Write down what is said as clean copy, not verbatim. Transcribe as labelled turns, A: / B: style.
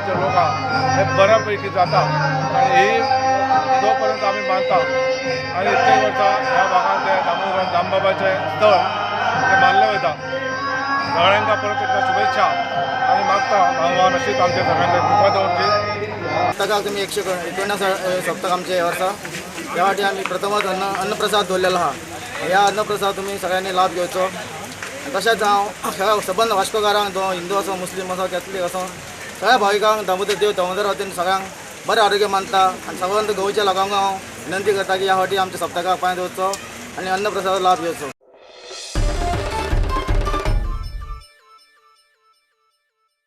A: हांगाचे लोक आहा हे बऱ्यापैकी जाता आनी ही जो पर्यंत आमी मानता आनी इतके वर्सां ह्या भागांत ते दामबाबाचें स्थळ ते मानलें वयता. सगळ्यांका परत एकदा शुभेच्छा आनी मागता भगवान अशीच आमच्या सगळ्यांक कृपा दवरची.
B: सप्तकाक तुम्ही 159 सप्तक आमचे हे वर्सा ह्या वाटी आम्ही प्रथमच अन्नप्रसाद दवरलेलो आहा. ह्या अन्नप्रसाद तुम्ही सगळ्यांनी लाभ घेवचो. तशेंच हांव सगळ्या सबंद वास्कोकारांक तो हिंदू असो मुस्लीम असो कॅथलीक असो सगळ्या भाविकांक दामोदर देव दामोदर वतीन सगळ्यांक बरें आरोग्य मानता आनी सबंद गोंयच्या लोकांक हांव विनंती करता की ह्या फावटी आमच्या सप्तकाक पांय दवरचो आनी अन्नप्रसाद लाभ घेवचो.